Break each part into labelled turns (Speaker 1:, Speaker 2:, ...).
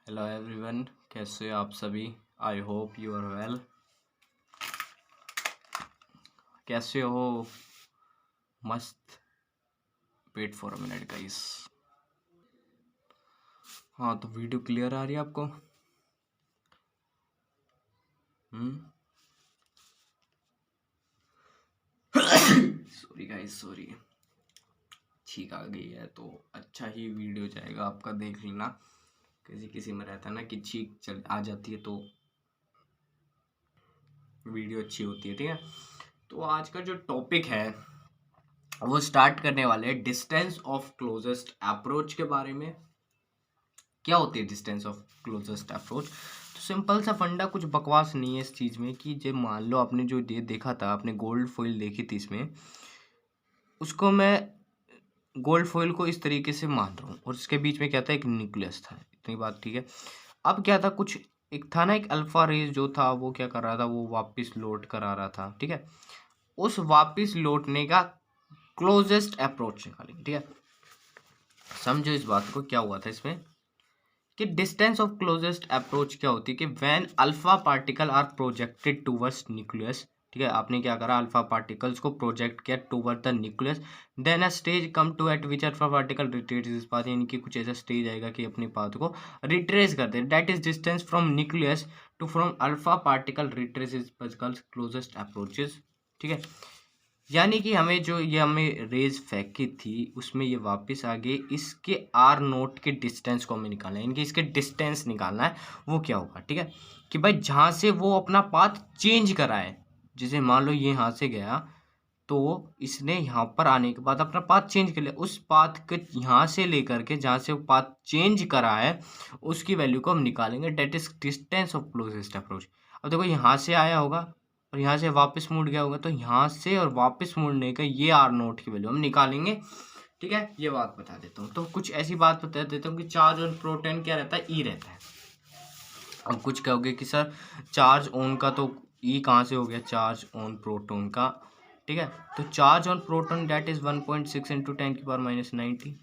Speaker 1: Hello everyone, कैसे हो आप सभी। I hope you are well. कैसे हो? मस्त। Wait for a minute guys. हाँ, तो वीडियो क्लियर आ रही है आपको? Sorry guys, sorry. छींक आ गई है तो अच्छा ही वीडियो जाएगा, आपका देख लेना। किसी किसी में रहता है ना कि छींक चल आ जाती है तो वीडियो अच्छी होती है, ठीक है। तो आज का जो टॉपिक है वो स्टार्ट करने वाले हैं डिस्टेंस ऑफ क्लोजेस्ट अप्रोच के बारे में। क्या होती है डिस्टेंस ऑफ क्लोजेस्ट अप्रोच? तो सिंपल सा फंडा, कुछ बकवास नहीं है इस चीज़ में कि जब मान लो आपने जो ये देखा था, आपने गोल्ड फॉइल देखी थी, इसमें उसको मैं गोल्ड फॉइल को इस तरीके से मान रहा हूँ और इसके बीच में क्या था, एक न्यूक्लियस था। इतनी बात ठीक है। अब क्या था, कुछ एक था ना, एक अल्फा रेज जो था वो क्या कर रहा था, वो वापस लौट कर आ रहा था, ठीक है। उस वापस लौटने का क्लोजेस्ट अप्रोच निकालेंगे, ठीक है। समझो इस बात को, क्या हुआ था इसमें कि डिस्टेंस ऑफ क्लोजेस्ट अप्रोच क्या होती है कि when alpha particle are projected towards nucleus, ठीक है। आपने क्या करा, अल्फा पार्टिकल्स को प्रोजेक्ट किया toward the nucleus, then a stage come to at which alpha particle retrace is path, यानी कि कुछ ऐसा स्टेज आएगा कि अपने पाथ को रिट्रेस कर दे। That is distance from nucleus to from alpha particle retrace is closest approaches, ठीक है। यानी कि हमें जो ये हमें रेज फेंकी थी उसमें ये वापस आ गई, इसके आर नोट के डिस्टेंस को हमें निकालना है, यानी कि इसके डिस्टेंस निकालना है। वो क्या होगा, ठीक है, कि भाई जहाँ से वो अपना पाथ चेंज करा है, जैसे मान लो ये यहाँ से गया तो इसने यहाँ पर आने के बाद अपना पाथ चेंज कर लिया, उस पाथ के यहाँ से लेकर के जहाँ से वो पाथ चेंज करा है उसकी वैल्यू को हम निकालेंगे। That is distance of closest approach. अब देखो यहाँ से आया होगा और यहाँ से वापस मुड़ गया होगा, तो यहाँ से और वापस मुड़ने का ये आर नोट की वैल्यू हम निकालेंगे, ठीक है। ये बात बता देता हूँ। तो कुछ ऐसी बात बता देता हूँ कि चार्ज ऑन प्रोटॉन क्या रहता है, ई रहता है। अब कुछ कहोगे कि सर चार्ज ऑन का तो ई कहाँ से हो गया, चार्ज ऑन प्रोटॉन का, ठीक है। तो charge on proton that is 1.6 into 10⁻90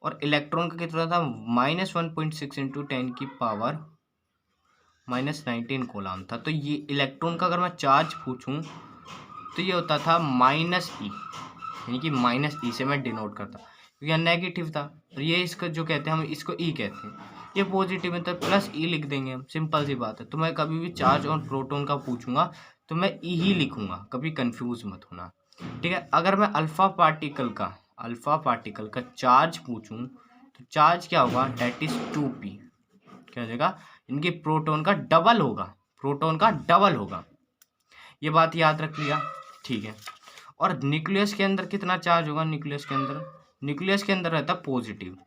Speaker 1: और इलेक्ट्रॉन का कितना था, -1.6 इंटू 10⁻19 कोलाम था। तो ये इलेक्ट्रॉन का अगर मैं चार्ज पूछूं तो ये होता था -e, यानी कि -e से मैं डिनोट करता, क्योंकि यह नेगेटिव था। और ये इसका जो कहते हैं, हम इसको ई कहते हैं। ये पॉजिटिव है तो +e लिख देंगे हम, सिंपल सी बात है। तो मैं कभी भी चार्ज और प्रोटॉन का पूछूंगा तो मैं ई ही लिखूंगा, कभी कंफ्यूज मत होना, ठीक है। अगर मैं अल्फा पार्टिकल का चार्ज पूछूं तो चार्ज क्या होगा, डेट इज 2p, क्या हो जाएगा, इनके प्रोटॉन का डबल होगा, ये बात याद रख लिया, ठीक है। और न्यूक्लियस के अंदर कितना चार्ज होगा, न्यूक्लियस के अंदर रहता है पॉजिटिव,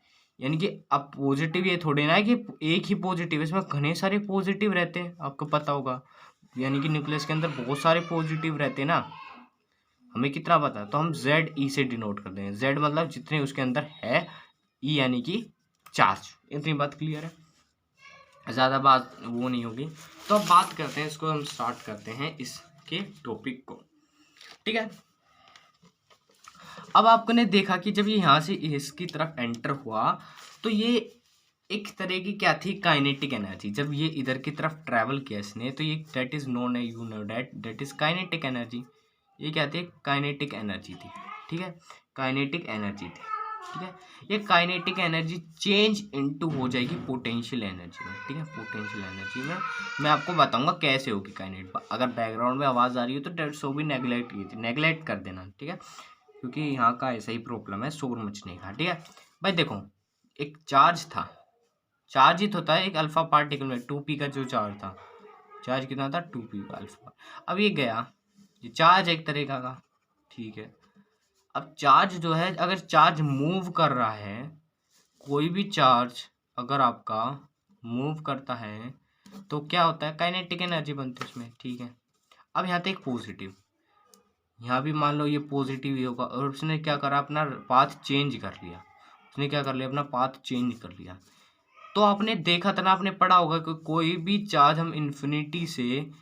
Speaker 1: यानी कि अब पॉजिटिव ये थोड़ी ना है कि एक ही पॉजिटिव, इसमें घने सारे पॉजिटिव रहते हैं, आपको पता होगा। यानी कि न्यूक्लियस के अंदर बहुत सारे पॉजिटिव रहते हैं ना, हमें कितना पता है, तो हम ZE से डिनोट कर देंगे। Z मतलब जितने उसके अंदर है, E यानी कि चार्ज। इतनी बात क्लियर है, ज़्यादा बात वो नहीं होगी। तो अब बात करते हैं, इसको हम स्टार्ट करते हैं इसके टॉपिक को, ठीक है। अब आपने देखा कि जब ये यहाँ से इसकी तरफ एंटर हुआ तो ये एक तरह की क्या थी, काइनेटिक एनर्जी। जब ये इधर की तरफ ट्रैवल किया इसने तो ये दैट इज नोन है, you know that is kinetic energy. ये क्या थी, काइनेटिक एनर्जी थी, ठीक है, काइनेटिक एनर्जी थी, ठीक है। ये काइनेटिक एनर्जी चेंज इनटू हो जाएगी पोटेंशियल एनर्जी में, ठीक है। पोटेंशियल एनर्जी में मैं आपको बताऊंगा कैसे होगी काइनेट। अगर बैकग्राउंड में आवाज़ आ रही हो तो डेट सो भी नेगलेक्ट कर देना, ठीक है, क्योंकि यहाँ का ऐसा ही प्रॉब्लम है, शोर मचने का, ठीक है। भाई देखो, एक चार्ज था, चार्ज ही तो होता है एक अल्फा पार्टिकल में, 2p का जो चार्ज था, चार्ज कितना था, 2p का अल्फा। अब ये गया, ये चार्ज एक तरीका का, ठीक है। अब चार्ज जो है, अगर चार्ज मूव कर रहा है, कोई भी चार्ज अगर आपका मूव करता है तो क्या होता है, काइनेटिक एनर्जी बनती है उसमें, ठीक है। अब यहाँ पे एक पॉजिटिव, यहाँ भी मान लो ये पॉजिटिव ही होगा और उसने क्या करा, अपना पाथ चेंज कर लिया, अपना पाथ चेंज कर लिया। तो आपने देखा था ना, आपने पढ़ा होगा कि कोई भी चार्ज हम इन्फिनिटी से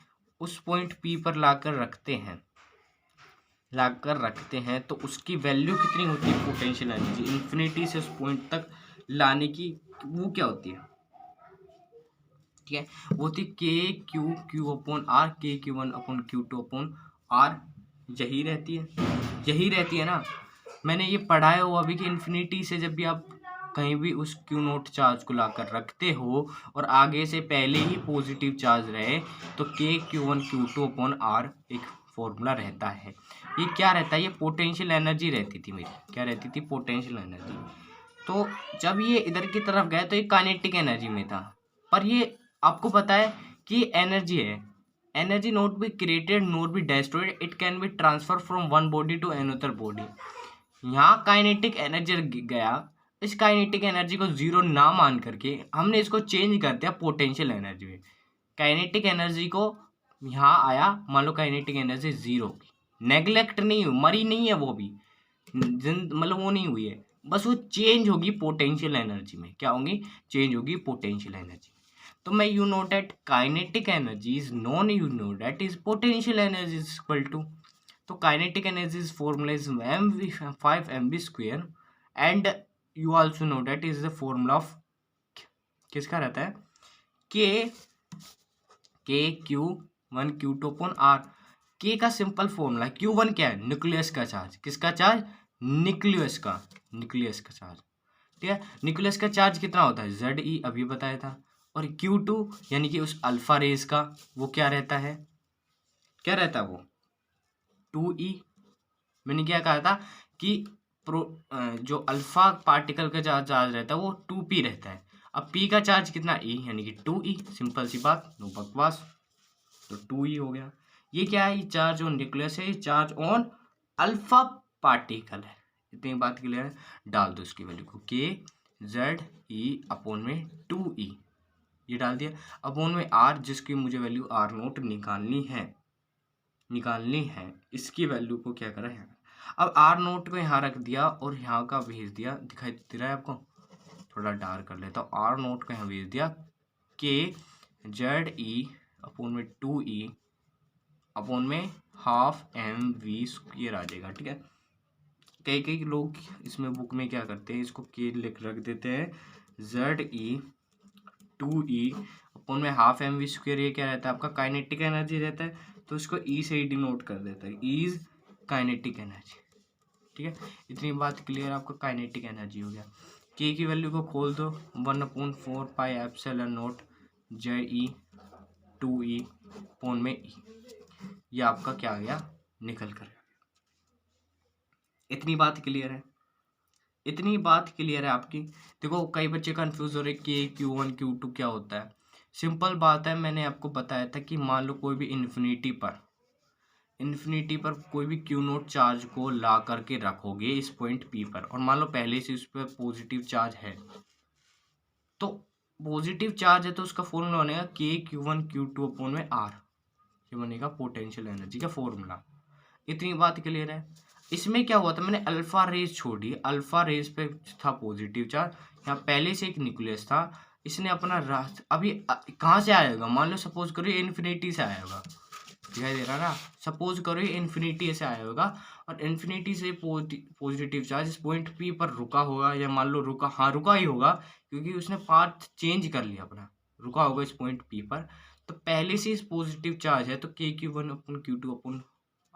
Speaker 1: उस पॉइंट पी पर लाकर रखते हैं तो उसकी वैल्यू कितनी होती है, पोटेंशियल एनर्जी इन्फिनिटी से उस पॉइंट तक लाने की, वो क्या होती है, ठीक है, वो थी K Q Q upon R, K Q one upon Q two upon R, यही रहती है ना। मैंने ये पढ़ा है वो अभी कि इन्फिनिटी से जब भी आप कहीं भी उस क्यू नोट चार्ज को लाकर रखते हो और आगे से पहले ही पॉजिटिव चार्ज रहे तो K Q one Q two upon R एक फॉर्मूला रहता है। ये क्या रहता है, ये पोटेंशियल एनर्जी रहती थी मेरी, क्या रहती थी, पोटेंशियल एनर्जी। तो जब ये इधर की तरफ गए तो ये काइनेटिक एनर्जी में था, पर ये आपको पता है कि एनर्जी है, energy not be created not be destroyed, it can be transfer from one body to another body. यहाँ काइनेटिक एनर्जी गया, इस काइनेटिक एनर्जी को जीरो ना मान करके हमने इसको चेंज कर दिया पोटेंशियल एनर्जी में। काइनेटिक एनर्जी को यहाँ आया, मान लो काइनेटिक एनर्जी जीरो, नेग्लेक्ट नहीं हुई, मरी नहीं है वो भी, मतलब वो नहीं हुई है, बस वो चेंज होगी पोटेंशियल एनर्जी में। क्या होगी, चेंज होगी पोटेंशियल एनर्जी। तो मैं you know that kinetic energy is known, you know that is potential energy is equal to, तो kinetic energy is formula is mv 5 mv square, and you also know that is the formula of किसका रहता है, K Q one Q two upon R. K का simple formula, Q one क्या है, nucleus का charge, किसका charge, nucleus का charge, ठीक है। न्यूक्लियस का चार्ज कितना होता है, Ze अभी बताया था। और Q2 यानी कि उस अल्फा रेज का वो क्या रहता है, क्या रहता है वो 2E। मैंने क्या कहा था कि जो अल्फा पार्टिकल का चार्ज रहता है वो 2P रहता है। अब P का चार्ज कितना, E यानी कि 2E, सिंपल सी बात, नो बकवास, तो 2E हो गया। ये क्या है, ये चार्ज ऑन न्यूक्लियस है, ये चार्ज ऑन अल्फा पार्टिकल है। इतनी बात क्लियर है, डाल दो इसकी वैल्यू को, KZE अपॉन में 2E, ये डाल दिया, अपॉन में R जिसकी मुझे वैल्यू R0 निकालनी है, इसकी वैल्यू को क्या करा है, अब R0 को यहाँ रख दिया और यहाँ का भेज दिया, दिखाई दे रहा है आपको, थोड़ा डार्क कर लेता हूँ, R0 को यहाँ भेज दिया, KZE अपॉन में 2E अपॉन में हाफ mv स्क्वायर आ जाएगा, ठीक है। कई लोग इसमें बुक में क्या करते हैं, इसको के लिख रख देते हैं, ZE 2E अपॉन में हाफ mv स्क्वायर, ये क्या रहता है आपका काइनेटिक एनर्जी रहता है, तो इसको E से ही डिनोट कर देता है, इज काइनेटिक एनर्जी, ठीक है। इतनी बात क्लियर, आपका काइनेटिक एनर्जी हो गया। के की वैल्यू को खोल दो, 1/4 pi epsilon not ZE 2E upon में E, ये आपका क्या आ गया, निकल कर। इतनी बात क्लियर है आपकी। देखो कई बच्चे कंफ्यूज हो रहे कि Q1 Q2 क्या होता है। सिंपल बात है, मैंने आपको बताया था कि मान लो कोई भी इन्फिनिटी पर कोई भी क्यू नोट चार्ज को ला करके रखोगे इस पॉइंट P पर, और मान लो पहले से उस पर पॉजिटिव चार्ज है, तो पॉजिटिव चार्ज है तो उसका फॉर्मूला बनेगा KQ1 Q2 अपॉन में R, ये बनेगा पोटेंशियल एनर्जी का फॉर्मूला। इतनी बात क्लियर है। इसमें क्या हुआ था, मैंने अल्फा रेज छोड़ी, अल्फा रेज पे था पॉजिटिव चार्ज, यहाँ पहले से एक न्यूक्लियस था, इसने अपना अभी कहाँ से आया होगा, मान लो सपोज करो ये इन्फिनिटी से आया होगा, दिखाई दे रहा ना, सपोज करो ये इन्फिनिटी से आया होगा और इन्फिनिटी से पॉजिटिव चार्ज इस पॉइंट P पर रुका होगा, या मान लो रुका ही होगा क्योंकि उसने पाथ चेंज कर लिया अपना, रुका होगा इस पॉइंट P पर, तो पहले से इस पॉजिटिव चार्ज है तो KQ1 upon Q2 upon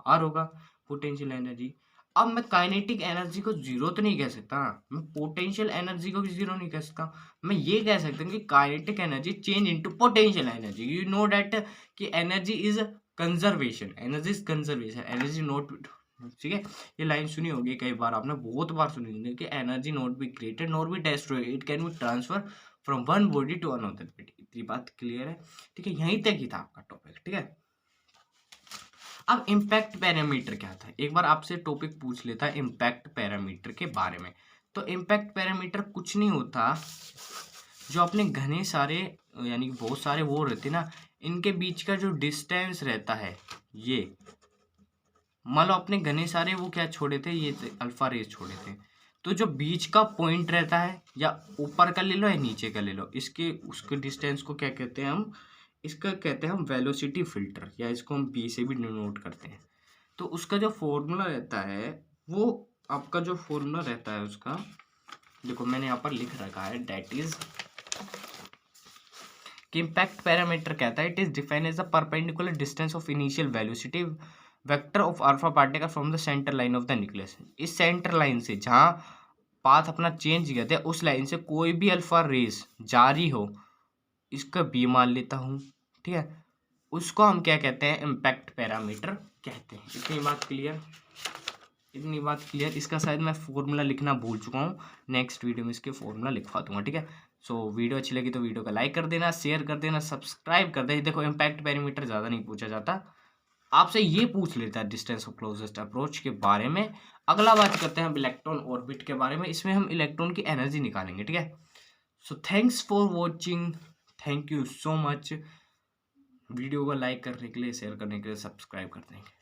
Speaker 1: R होगा पोटेंशियल एनर्जी। अब मैं काइनेटिक एनर्जी को जीरो तो नहीं कह सकता, मैं पोटेंशियल एनर्जी को भी जीरो नहीं कह सकता, मैं ये कह सकता हूँ कि kinetic energy change into potential energy. You know that कि energy is conservation, energy not, ठीक है। ये लाइन सुनी होगी कई बार, आपने बहुत बार सुनी होगी कि energy not be created not be destroyed, it can be transfer from one body to another body. इतनी बात क्लियर है, ठीक है, यहीं तक ही था आपका टॉपिक, ठीक है। अब इम्पैक्ट पैरामीटर क्या था, एक बार आपसे टॉपिक पूछ लेता है इम्पैक्ट पैरामीटर के बारे में। तो इम्पैक्ट पैरामीटर कुछ नहीं होता, जो अपने घने सारे यानी बहुत सारे वो रहते ना, इनके बीच का जो डिस्टेंस रहता है, ये मान लो अपने घने सारे वो क्या छोड़े थे, ये अल्फा रेज छोड़े थे, तो जो बीच का पॉइंट रहता है, या ऊपर का ले लो या नीचे का ले लो, उसके डिस्टेंस को क्या कहते हैं हम, इसका कहते हैं हम वेलोसिटी फिल्टर, या इसको हम बी से भी डिनोट करते हैं। तो उसका जो फॉर्मूला रहता है, वो आपका जो फॉर्मूला रहता है उसका, देखो मैंने यहाँ पर लिख रखा है, डेट इज कि इम्पैक्ट पैरामीटर कहता है it is defined as the perpendicular distance of initial velocity vector of alpha particle from the centre line of the nucleus. इस सेंटर लाइन से जहाँ पाथ अपना चेंज किया था उस लाइन से कोई भी अल्फा रेस जारी हो, इसका बी मान लेता हूँ, ठीक है, उसको हम क्या कहते हैं, इम्पैक्ट पैरामीटर कहते हैं। इतनी बात क्लियर, इतनी बात क्लियर। इसका शायद मैं फॉर्मूला लिखना भूल चुका हूँ, नेक्स्ट वीडियो में इसके फॉर्मूला लिखवा दूंगा, ठीक है। सो वीडियो अच्छी लगी तो वीडियो को लाइक कर देना, शेयर कर देना, सब्सक्राइब कर देना। देखो इम्पैक्ट पैरामीटर ज़्यादा नहीं पूछा जाता, आपसे ये पूछ लेता है डिस्टेंस ऑफ क्लोजेस्ट अप्रोच के बारे में। अगला बात करते हैं हम इलेक्ट्रॉन ऑर्बिट के बारे में, इसमें हम इलेक्ट्रॉन की एनर्जी निकालेंगे, ठीक है। So thanks for watching, thank you so much. Video को लाइक करने के लिए, शेयर करने के लिए, सब्सक्राइब करने के लिए।